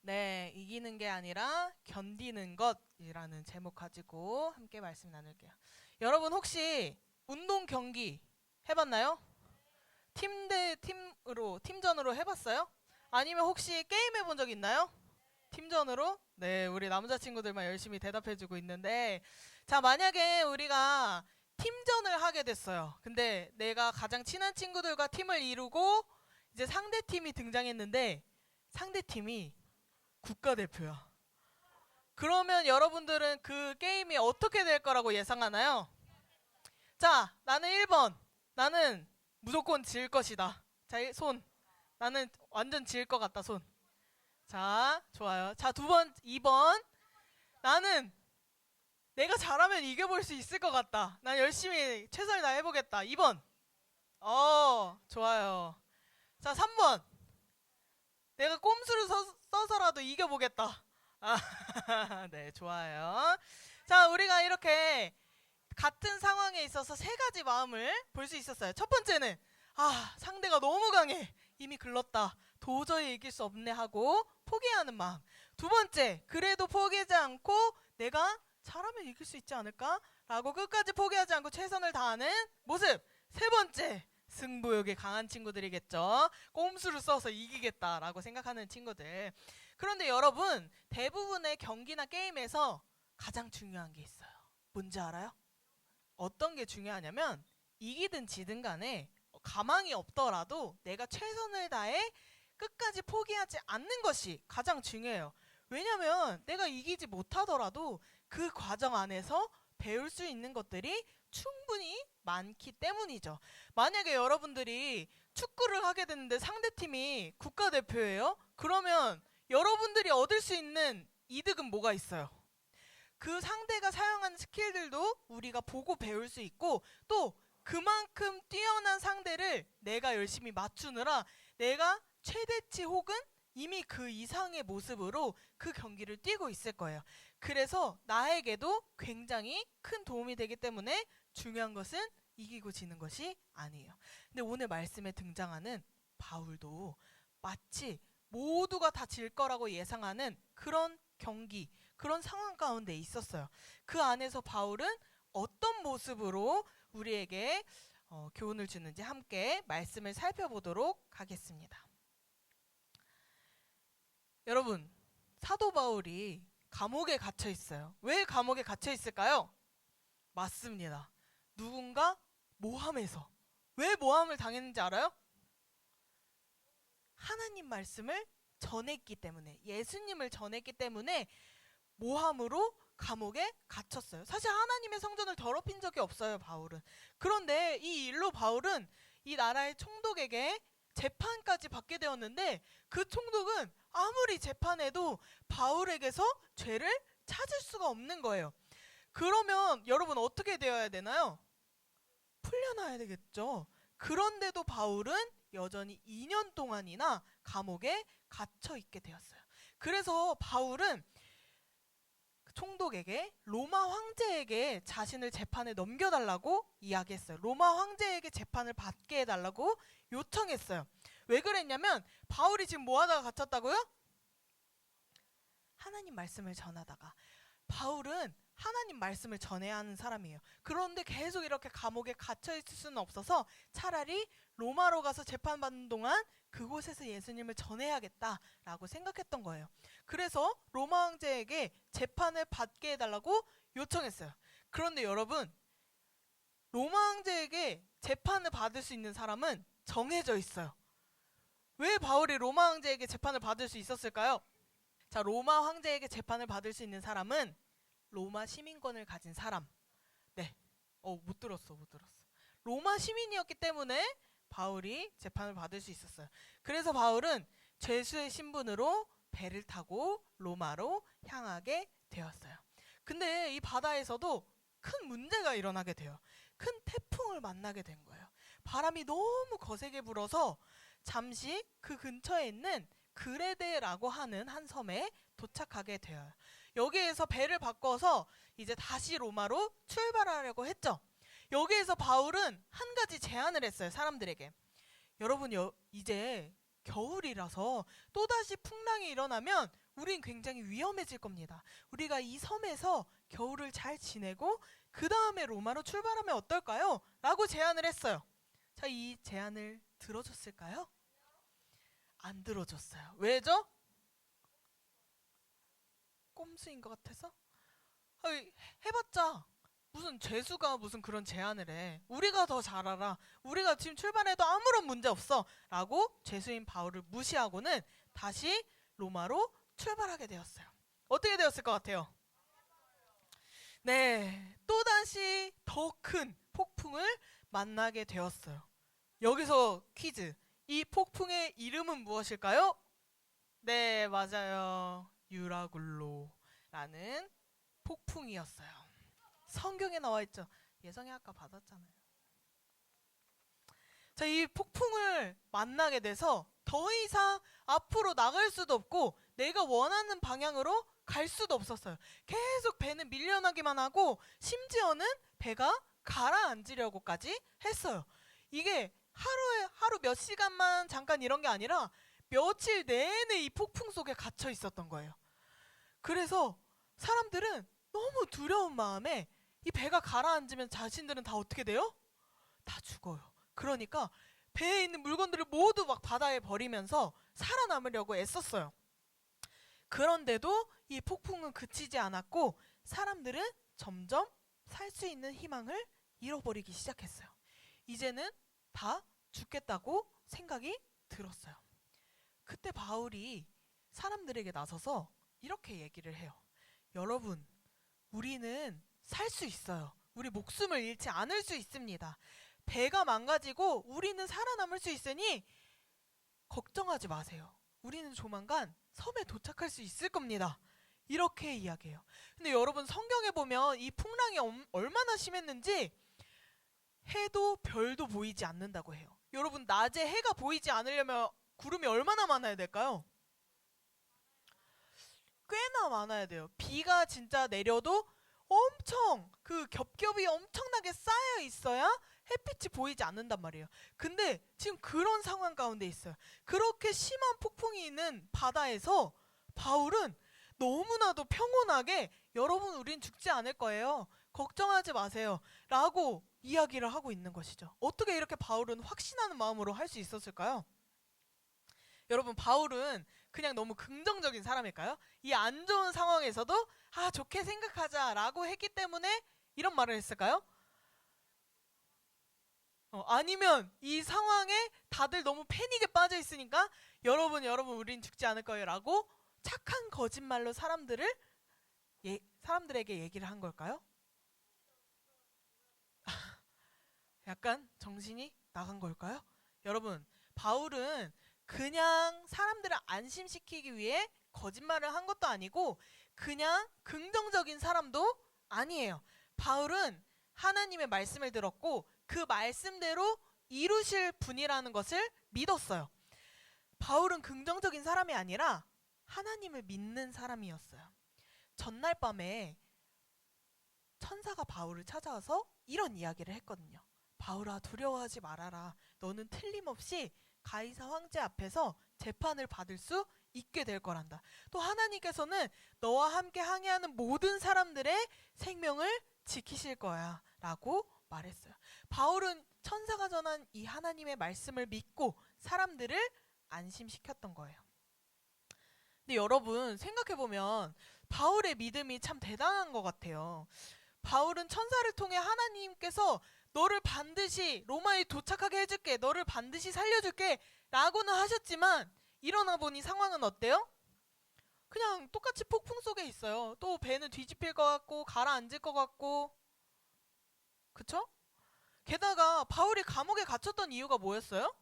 네, 이기는 게 아니라 견디는 것이라는 제목 가지고 함께 말씀 나눌게요. 여러분 혹시 운동 경기 해봤나요? 팀 대 팀으로, 팀전으로 해봤어요? 아니면 혹시 게임 해본 적 있나요? 팀전으로? 네, 우리 남자친구들만 열심히 대답해주고 있는데, 자, 만약에 우리가 팀전을 하게 됐어요. 근데 내가 가장 친한 친구들과 팀을 이루고 이제 상대 팀이 등장했는데 상대 팀이 국가대표야. 그러면 여러분들은 그 게임이 어떻게 될 거라고 예상하나요? 자, 나는 1번. 나는 무조건 질 것이다. 자, 손. 나는 완전 질 것 같다, 손. 자, 좋아요. 자, 2번. 나는 내가 잘하면 이겨볼 수 있을 것 같다. 난 열심히 최선을 다해보겠다. 2번. 좋아요. 자, 3번. 내가 꼼수를 써서라도 이겨보겠다. 아, 네, 좋아요. 자, 우리가 이렇게 같은 상황에 있어서 세 가지 마음을 볼 수 있었어요. 첫 번째는 상대가 너무 강해. 이미 글렀다. 도저히 이길 수 없네 하고 포기하는 마음. 두 번째, 그래도 포기하지 않고 내가 잘하면 이길 수 있지 않을까? 라고 끝까지 포기하지 않고 최선을 다하는 모습. 세 번째, 승부욕이 강한 친구들이겠죠. 꼼수를 써서 이기겠다라고 생각하는 친구들. 그런데 여러분, 대부분의 경기나 게임에서 가장 중요한 게 있어요. 뭔지 알아요? 어떤 게 중요하냐면 이기든 지든 간에 가망이 없더라도 내가 최선을 다해 끝까지 포기하지 않는 것이 가장 중요해요. 왜냐면 내가 이기지 못하더라도 그 과정 안에서 배울 수 있는 것들이 충분히 많기 때문이죠. 만약에 여러분들이 축구를 하게 됐는데 상대팀이 국가대표예요? 그러면 여러분들이 얻을 수 있는 이득은 뭐가 있어요? 그 상대가 사용하는 스킬들도 우리가 보고 배울 수 있고, 또 그만큼 뛰어난 상대를 내가 열심히 맞추느라 내가 최대치 혹은 이미 그 이상의 모습으로 그 경기를 뛰고 있을 거예요. 그래서 나에게도 굉장히 큰 도움이 되기 때문에 중요한 것은 이기고 지는 것이 아니에요. 근데 오늘 말씀에 등장하는 바울도 마치 모두가 다 질 거라고 예상하는 그런 경기, 그런 상황 가운데 있었어요. 그 안에서 바울은 어떤 모습으로 우리에게 교훈을 주는지 함께 말씀을 살펴보도록 하겠습니다. 여러분, 사도 바울이 감옥에 갇혀 있어요. 왜 감옥에 갇혀 있을까요? 맞습니다. 누군가 모함해서. 왜 모함을 당했는지 알아요? 하나님 말씀을 전했기 때문에, 예수님을 전했기 때문에 모함으로 감옥에 갇혔어요. 사실 하나님의 성전을 더럽힌 적이 없어요, 바울은. 그런데 이 일로 바울은 이 나라의 총독에게 재판까지 받게 되었는데, 그 총독은 아무리 재판해도 바울에게서 죄를 찾을 수가 없는 거예요. 그러면 여러분 어떻게 되어야 되나요? 풀려나야 되겠죠. 그런데도 바울은 여전히 2년 동안이나 감옥에 갇혀 있게 되었어요. 그래서 바울은 총독에게 로마 황제에게 자신을 재판에 넘겨달라고 이야기했어요. 로마 황제에게 재판을 받게 해달라고 요청했어요. 왜 그랬냐면 바울이 지금 뭐 하다가 갇혔다고요? 하나님 말씀을 전하다가. 바울은 하나님 말씀을 전해야 하는 사람이에요. 그런데 계속 이렇게 감옥에 갇혀 있을 수는 없어서 차라리 로마로 가서 재판받는 동안 그곳에서 예수님을 전해야겠다라고 생각했던 거예요. 그래서 로마 황제에게 재판을 받게 해달라고 요청했어요. 그런데 여러분, 로마 황제에게 재판을 받을 수 있는 사람은 정해져 있어요. 왜 바울이 로마 황제에게 재판을 받을 수 있었을까요? 자, 로마 황제에게 재판을 받을 수 있는 사람은 로마 시민권을 가진 사람. 네. 못 들었어. 로마 시민이었기 때문에 바울이 재판을 받을 수 있었어요. 그래서 바울은 죄수의 신분으로 배를 타고 로마로 향하게 되었어요. 근데 이 바다에서도 큰 문제가 일어나게 돼요. 큰 태풍을 만나게 된 거예요. 바람이 너무 거세게 불어서 잠시 그 근처에 있는 그레데라고 하는 한 섬에 도착하게 되어요. 여기에서 배를 바꿔서 이제 다시 로마로 출발하려고 했죠. 여기에서 바울은 한 가지 제안을 했어요. 사람들에게. 여러분, 이제 겨울이라서 또다시 풍랑이 일어나면 우린 굉장히 위험해질 겁니다. 우리가 이 섬에서 겨울을 잘 지내고 그 다음에 로마로 출발하면 어떨까요? 라고 제안을 했어요. 자, 이 제안을 들어줬을까요? 안 들어줬어요. 왜죠? 꼼수인 것 같아서? 해봤자 무슨 죄수가 무슨 그런 제안을 해. 우리가 더 잘 알아. 우리가 지금 출발해도 아무런 문제 없어. 라고 죄수인 바울을 무시하고는 다시 로마로 출발하게 되었어요. 어떻게 되었을 것 같아요? 네, 또다시 더 큰 폭풍을 만나게 되었어요. 여기서 퀴즈. 이 폭풍의 이름은 무엇일까요? 네, 맞아요. 유라굴로라는 폭풍이었어요. 성경에 나와 있죠. 예성이 아까 받았잖아요. 자, 이 폭풍을 만나게 돼서 더 이상 앞으로 나갈 수도 없고 내가 원하는 방향으로 갈 수도 없었어요. 계속 배는 밀려나기만 하고 심지어는 배가 가라앉으려고까지 했어요. 이게 하루 몇 시간만 잠깐 이런 게 아니라 며칠 내내 이 폭풍 속에 갇혀 있었던 거예요. 그래서 사람들은 너무 두려운 마음에 이 배가 가라앉으면 자신들은 다 어떻게 돼요? 다 죽어요. 그러니까 배에 있는 물건들을 모두 막 바다에 버리면서 살아남으려고 애썼어요. 그런데도 이 폭풍은 그치지 않았고 사람들은 점점 살 수 있는 희망을 잃어버리기 시작했어요. 이제는 다 죽겠다고 생각이 들었어요. 그때 바울이 사람들에게 나서서 이렇게 얘기를 해요. 여러분, 우리는 살 수 있어요. 우리 목숨을 잃지 않을 수 있습니다. 배가 망가지고 우리는 살아남을 수 있으니 걱정하지 마세요. 우리는 조만간 섬에 도착할 수 있을 겁니다. 이렇게 이야기해요. 근데 여러분, 성경에 보면 이 풍랑이 얼마나 심했는지 해도 별도 보이지 않는다고 해요. 여러분, 낮에 해가 보이지 않으려면 구름이 얼마나 많아야 될까요? 꽤나 많아야 돼요. 비가 진짜 내려도 엄청 그 겹겹이 엄청나게 쌓여 있어야 햇빛이 보이지 않는단 말이에요. 근데 지금 그런 상황 가운데 있어요. 그렇게 심한 폭풍이 있는 바다에서 바울은 너무나도 평온하게 여러분, 우린 죽지 않을 거예요. 걱정하지 마세요. 라고 이야기를 하고 있는 것이죠. 어떻게 이렇게 바울은 확신하는 마음으로 할 수 있었을까요? 여러분, 바울은 그냥 너무 긍정적인 사람일까요? 이 안 좋은 상황에서도 좋게 생각하자라고 했기 때문에 이런 말을 했을까요? 아니면 이 상황에 다들 너무 패닉에 빠져 있으니까 여러분 우린 죽지 않을 거예요 라고 착한 거짓말로 사람들에게 얘기를 한 걸까요? 약간 정신이 나간 걸까요? 여러분, 바울은 그냥 사람들을 안심시키기 위해 거짓말을 한 것도 아니고 그냥 긍정적인 사람도 아니에요. 바울은 하나님의 말씀을 들었고 그 말씀대로 이루실 분이라는 것을 믿었어요. 바울은 긍정적인 사람이 아니라 하나님을 믿는 사람이었어요. 전날 밤에 천사가 바울을 찾아와서 이런 이야기를 했거든요. 바울아, 두려워하지 말아라. 너는 틀림없이 가이사 황제 앞에서 재판을 받을 수 있게 될 거란다. 또 하나님께서는 너와 함께 항해하는 모든 사람들의 생명을 지키실 거야 라고 말했어요. 바울은 천사가 전한 이 하나님의 말씀을 믿고 사람들을 안심시켰던 거예요. 근데 여러분, 생각해보면 바울의 믿음이 참 대단한 것 같아요. 바울은 천사를 통해 하나님께서 너를 반드시 로마에 도착하게 해줄게, 너를 반드시 살려줄게 라고는 하셨지만 일어나 보니 상황은 어때요? 그냥 똑같이 폭풍 속에 있어요. 또 배는 뒤집힐 것 같고 가라앉을 것 같고, 그쵸? 게다가 바울이 감옥에 갇혔던 이유가 뭐였어요?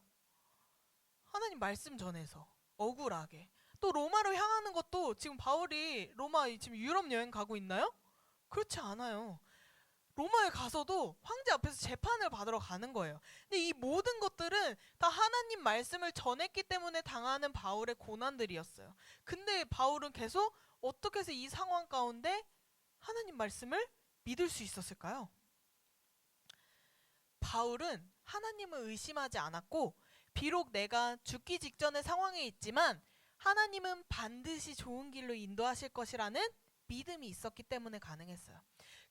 하나님 말씀 전해서 억울하게. 또 로마로 향하는 것도 지금 바울이 로마 지금 유럽 여행 가고 있나요? 그렇지 않아요. 로마에 가서도 황제 앞에서 재판을 받으러 가는 거예요. 근데 이 모든 것들은 다 하나님 말씀을 전했기 때문에 당하는 바울의 고난들이었어요. 근데 바울은 계속 어떻게 해서 이 상황 가운데 하나님 말씀을 믿을 수 있었을까요? 바울은 하나님을 의심하지 않았고, 비록 내가 죽기 직전의 상황에 있지만 하나님은 반드시 좋은 길로 인도하실 것이라는 믿음이 있었기 때문에 가능했어요.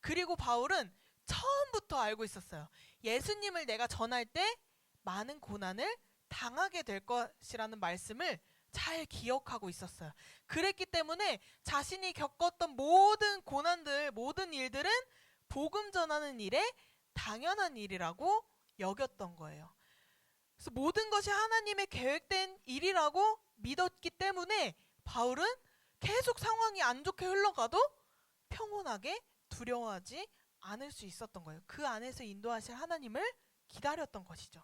그리고 바울은 처음부터 알고 있었어요. 예수님을 내가 전할 때 많은 고난을 당하게 될 것이라는 말씀을 잘 기억하고 있었어요. 그랬기 때문에 자신이 겪었던 모든 고난들, 모든 일들은 복음 전하는 일에 당연한 일이라고 여겼던 거예요. 그래서 모든 것이 하나님의 계획된 일이라고 믿었기 때문에 바울은 계속 상황이 안 좋게 흘러가도 평온하게 두려워하지 않을 수 있었던 거예요. 그 안에서 인도하실 하나님을 기다렸던 것이죠.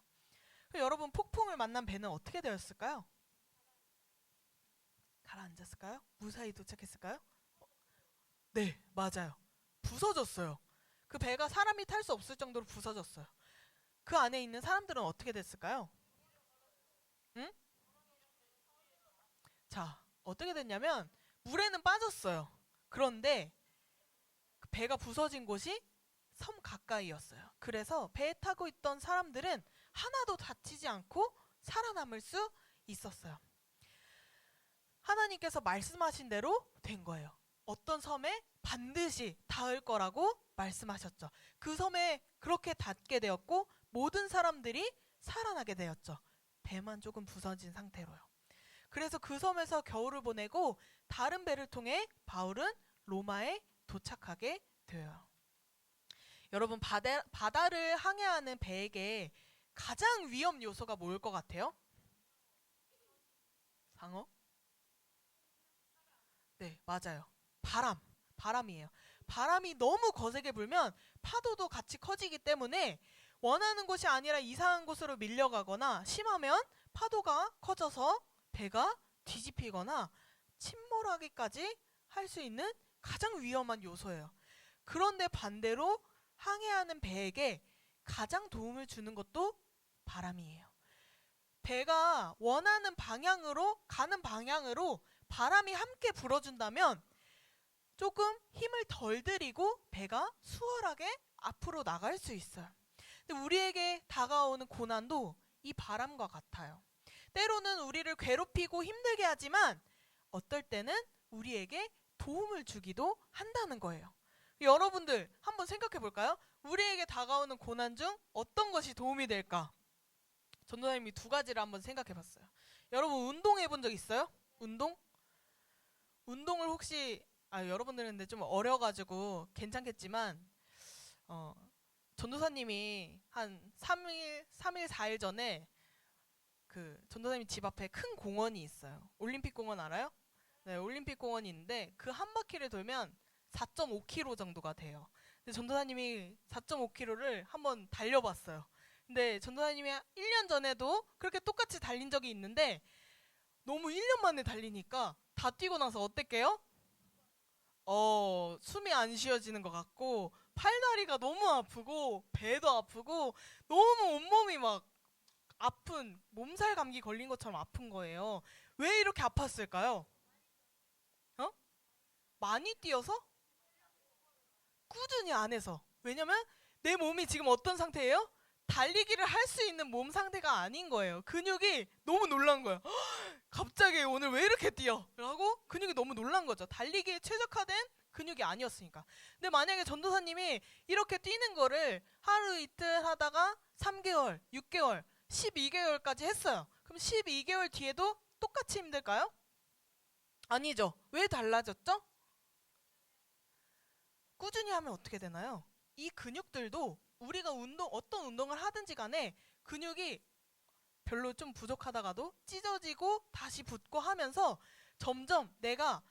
여러분, 폭풍을 만난 배는 어떻게 되었을까요? 가라앉았을까요? 무사히 도착했을까요? 네, 맞아요. 부서졌어요. 그 배가 사람이 탈 수 없을 정도로 부서졌어요. 그 안에 있는 사람들은 어떻게 됐을까요? 응? 자, 어떻게 됐냐면 물에는 빠졌어요. 그런데 그 배가 부서진 곳이 섬 가까이였어요. 그래서 배에 타고 있던 사람들은 하나도 다치지 않고 살아남을 수 있었어요. 하나님께서 말씀하신 대로 된 거예요. 어떤 섬에 반드시 닿을 거라고 말씀하셨죠. 그 섬에 그렇게 닿게 되었고 모든 사람들이 살아나게 되었죠. 배만 조금 부서진 상태로요. 그래서 그 섬에서 겨울을 보내고 다른 배를 통해 바울은 로마에 도착하게 돼요. 여러분, 바다를 항해하는 배에게 가장 위험 요소가 뭐일 것 같아요? 상어? 네, 맞아요. 바람이에요. 바람이 너무 거세게 불면 파도도 같이 커지기 때문에 원하는 곳이 아니라 이상한 곳으로 밀려가거나 심하면 파도가 커져서 배가 뒤집히거나 침몰하기까지 할 수 있는 가장 위험한 요소예요. 그런데 반대로 항해하는 배에게 가장 도움을 주는 것도 바람이에요. 배가 원하는 방향으로 가는 방향으로 바람이 함께 불어준다면 조금 힘을 덜 들이고 배가 수월하게 앞으로 나갈 수 있어요. 근데 우리에게 다가오는 고난도 이 바람과 같아요. 때로는 우리를 괴롭히고 힘들게 하지만 어떨 때는 우리에게 도움을 주기도 한다는 거예요. 여러분들 한번 생각해 볼까요? 우리에게 다가오는 고난 중 어떤 것이 도움이 될까? 전도사님이 두 가지를 한번 생각해 봤어요. 여러분, 운동해 본 적 있어요? 운동을 혹시 여러분들은 근데 좀 어려가지고 괜찮겠지만 전도사님이 한 3일, 4일 전에 그 전도사님 집 앞에 큰 공원이 있어요. 올림픽 공원 알아요? 네, 올림픽 공원이 있는데 그 한 바퀴를 돌면 4.5km 정도가 돼요. 근데 전도사님이 4.5km를 한번 달려봤어요. 근데 전도사님이 1년 전에도 그렇게 똑같이 달린 적이 있는데 너무 1년 만에 달리니까 다 뛰고 나서 어땠게요? 숨이 안 쉬어지는 것 같고 팔다리가 너무 아프고 배도 아프고 너무 온몸이 막 아픈 몸살 감기 걸린 것처럼 아픈 거예요. 왜 이렇게 아팠을까요? 어? 많이 뛰어서? 꾸준히 안 해서. 왜냐면 내 몸이 지금 어떤 상태예요? 달리기를 할 수 있는 몸 상태가 아닌 거예요. 근육이 너무 놀란 거예요. 갑자기 오늘 왜 이렇게 뛰어? 라고 근육이 너무 놀란 거죠. 달리기에 최적화된 근육이 아니었으니까. 근데 만약에 전도사님이 이렇게 뛰는 거를 하루 이틀 하다가 3개월, 6개월, 12개월까지 했어요. 그럼 12개월 뒤에도 똑같이 힘들까요? 아니죠. 왜 달라졌죠? 꾸준히 하면 어떻게 되나요? 이 근육들도 우리가 어떤 운동을 하든지 간에 근육이 별로 좀 부족하다가도 찢어지고 다시 붙고 하면서 점점 내가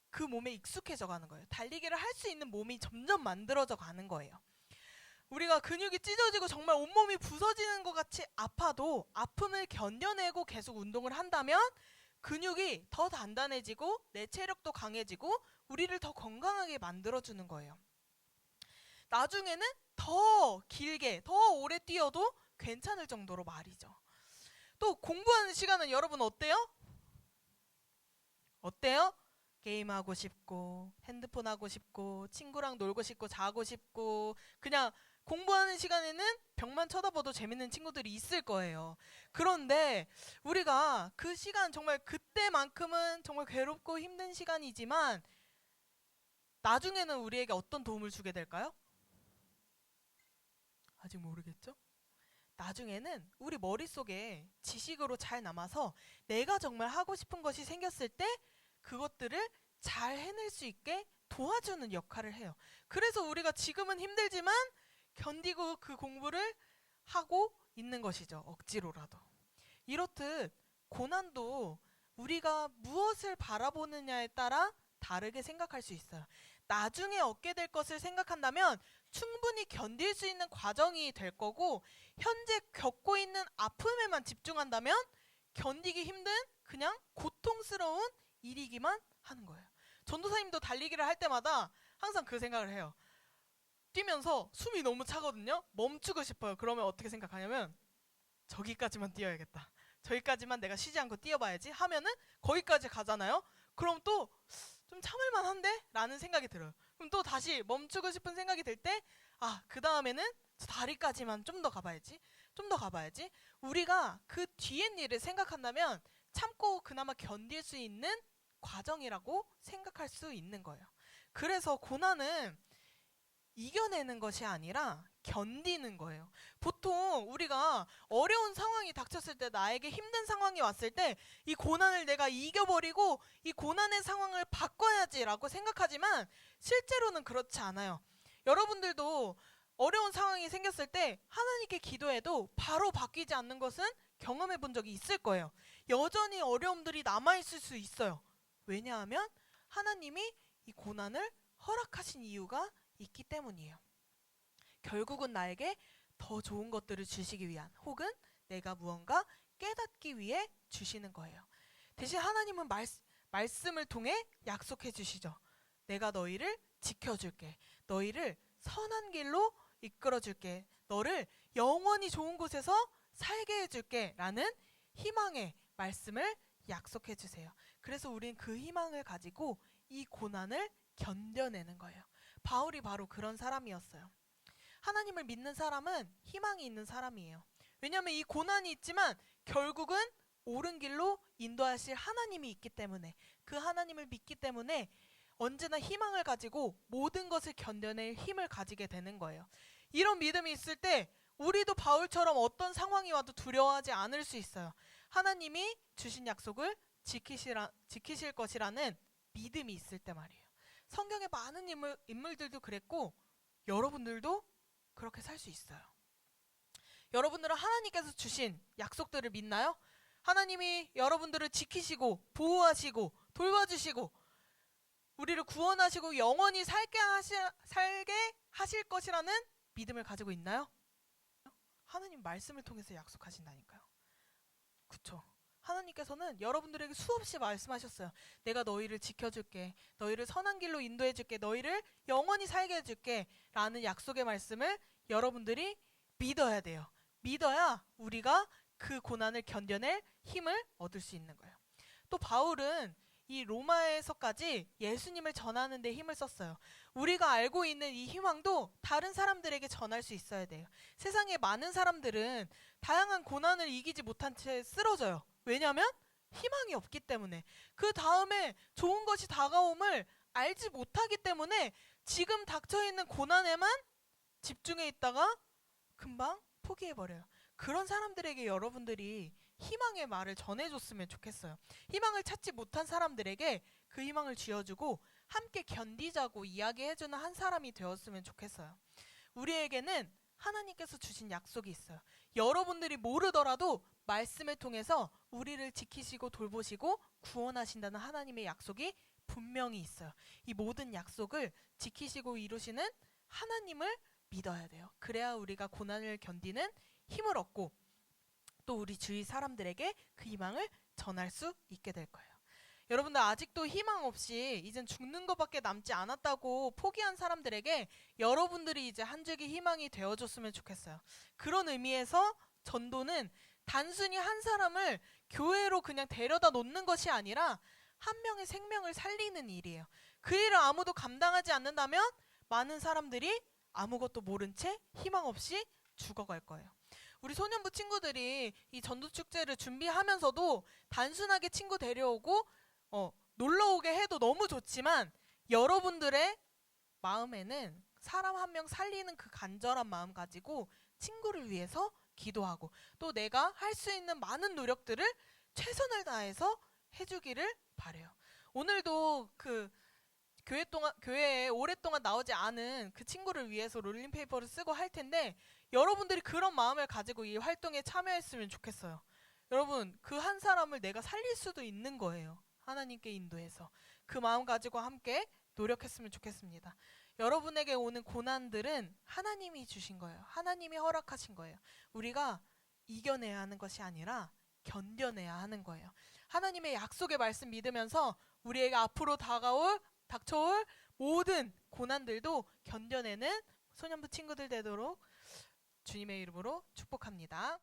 그 몸에 익숙해져 가는 거예요. 달리기를 할 수 있는 몸이 점점 만들어져 가는 거예요. 우리가 근육이 찢어지고 정말 온몸이 부서지는 것 같이 아파도 아픔을 견뎌내고 계속 운동을 한다면 근육이 더 단단해지고 내 체력도 강해지고 우리를 더 건강하게 만들어주는 거예요. 나중에는 더 길게, 더 오래 뛰어도 괜찮을 정도로 말이죠. 또 공부하는 시간은 여러분 어때요? 어때요? 게임하고 싶고 핸드폰 하고 싶고 친구랑 놀고 싶고 자고 싶고 그냥 공부하는 시간에는 벽만 쳐다봐도 재밌는 친구들이 있을 거예요. 그런데 우리가 그 시간 정말 그때만큼은 정말 괴롭고 힘든 시간이지만 나중에는 우리에게 어떤 도움을 주게 될까요? 아직 모르겠죠? 나중에는 우리 머릿속에 지식으로 잘 남아서 내가 정말 하고 싶은 것이 생겼을 때 그것들을 잘 해낼 수 있게 도와주는 역할을 해요. 그래서 우리가 지금은 힘들지만 견디고 그 공부를 하고 있는 것이죠. 억지로라도. 이렇듯 고난도 우리가 무엇을 바라보느냐에 따라 다르게 생각할 수 있어요. 나중에 얻게 될 것을 생각한다면 충분히 견딜 수 있는 과정이 될 거고 현재 겪고 있는 아픔에만 집중한다면 견디기 힘든 그냥 고통스러운 일이기만 하는 거예요. 전도사님도 달리기를 할 때마다 항상 그 생각을 해요. 뛰면서 숨이 너무 차거든요. 멈추고 싶어요. 그러면 어떻게 생각하냐면 저기까지만 뛰어야겠다. 저기까지만 내가 쉬지 않고 뛰어봐야지 하면은 거기까지 가잖아요. 그럼 또 좀 참을만한데? 라는 생각이 들어요. 그럼 또 다시 멈추고 싶은 생각이 들 때 그 다음에는 저 다리까지만 좀 더 가봐야지. 좀 더 가봐야지. 우리가 그 뒤의 일을 생각한다면 참고 그나마 견딜 수 있는 과정이라고 생각할 수 있는 거예요. 그래서 고난은 이겨내는 것이 아니라 견디는 거예요. 보통 우리가 어려운 상황이 닥쳤을 때 나에게 힘든 상황이 왔을 때 이 고난을 내가 이겨버리고 이 고난의 상황을 바꿔야지라고 생각하지만 실제로는 그렇지 않아요. 여러분들도 어려운 상황이 생겼을 때 하나님께 기도해도 바로 바뀌지 않는 것은 경험해 본 적이 있을 거예요. 여전히 어려움들이 남아있을 수 있어요. 왜냐하면 하나님이 이 고난을 허락하신 이유가 있기 때문이에요. 결국은 나에게 더 좋은 것들을 주시기 위한 혹은 내가 무언가 깨닫기 위해 주시는 거예요. 대신 하나님은 말씀을 통해 약속해 주시죠. 내가 너희를 지켜줄게. 너희를 선한 길로 이끌어줄게. 너를 영원히 좋은 곳에서 살게 해줄게. 라는 희망의 말씀을 약속해 주세요. 그래서 우린 그 희망을 가지고 이 고난을 견뎌내는 거예요. 바울이 바로 그런 사람이었어요. 하나님을 믿는 사람은 희망이 있는 사람이에요. 왜냐하면 이 고난이 있지만 결국은 옳은 길로 인도하실 하나님이 있기 때문에 그 하나님을 믿기 때문에 언제나 희망을 가지고 모든 것을 견뎌낼 힘을 가지게 되는 거예요. 이런 믿음이 있을 때 우리도 바울처럼 어떤 상황이 와도 두려워하지 않을 수 있어요. 하나님이 주신 약속을 지키실 것이라는 믿음이 있을 때 말이에요. 성경의 많은 인물들도 그랬고 여러분들도 그렇게 살 수 있어요. 여러분들은 하나님께서 주신 약속들을 믿나요? 하나님이 여러분들을 지키시고 보호하시고 돌봐주시고 우리를 구원하시고 영원히 살게 하실 것이라는 믿음을 가지고 있나요? 하나님 말씀을 통해서 약속하신다니까요. 그쵸? 하나님께서는 여러분들에게 수없이 말씀하셨어요. 내가 너희를 지켜줄게. 너희를 선한 길로 인도해줄게. 너희를 영원히 살게 해줄게. 라는 약속의 말씀을 여러분들이 믿어야 돼요. 믿어야 우리가 그 고난을 견뎌낼 힘을 얻을 수 있는 거예요. 또 바울은 이 로마에서까지 예수님을 전하는 데 힘을 썼어요. 우리가 알고 있는 이 희망도 다른 사람들에게 전할 수 있어야 돼요. 세상에 많은 사람들은 다양한 고난을 이기지 못한 채 쓰러져요. 왜냐하면 희망이 없기 때문에 그 다음에 좋은 것이 다가옴을 알지 못하기 때문에 지금 닥쳐있는 고난에만 집중해 있다가 금방 포기해버려요. 그런 사람들에게 여러분들이 희망의 말을 전해줬으면 좋겠어요. 희망을 찾지 못한 사람들에게 그 희망을 쥐어주고 함께 견디자고 이야기해주는 한 사람이 되었으면 좋겠어요. 우리에게는 하나님께서 주신 약속이 있어요. 여러분들이 모르더라도 말씀을 통해서 우리를 지키시고 돌보시고 구원하신다는 하나님의 약속이 분명히 있어요. 이 모든 약속을 지키시고 이루시는 하나님을 믿어야 돼요. 그래야 우리가 고난을 견디는 힘을 얻고 또 우리 주위 사람들에게 그 희망을 전할 수 있게 될 거예요. 여러분들 아직도 희망 없이 이젠 죽는 것밖에 남지 않았다고 포기한 사람들에게 여러분들이 이제 한 줄기 희망이 되어줬으면 좋겠어요. 그런 의미에서 전도는 단순히 한 사람을 교회로 그냥 데려다 놓는 것이 아니라 한 명의 생명을 살리는 일이에요. 그 일을 아무도 감당하지 않는다면 많은 사람들이 아무것도 모른 채 희망 없이 죽어갈 거예요. 우리 소년부 친구들이 이 전도축제를 준비하면서도 단순하게 친구 데려오고 놀러 오게 해도 너무 좋지만 여러분들의 마음에는 사람 한 명 살리는 그 간절한 마음 가지고 친구를 위해서 기도하고 또 내가 할 수 있는 많은 노력들을 최선을 다해서 해주기를 바래요. 오늘도 그 교회에 오랫동안 나오지 않은 그 친구를 위해서 롤링페이퍼를 쓰고 할 텐데 여러분들이 그런 마음을 가지고 이 활동에 참여했으면 좋겠어요. 여러분, 그 한 사람을 내가 살릴 수도 있는 거예요. 하나님께 인도해서. 그 마음 가지고 함께 노력했으면 좋겠습니다. 여러분에게 오는 고난들은 하나님이 주신 거예요. 하나님이 허락하신 거예요. 우리가 이겨내야 하는 것이 아니라 견뎌내야 하는 거예요. 하나님의 약속의 말씀 믿으면서 우리에게 앞으로 닥쳐올 모든 고난들도 견뎌내는 소년부 친구들 되도록 주님의 이름으로 축복합니다.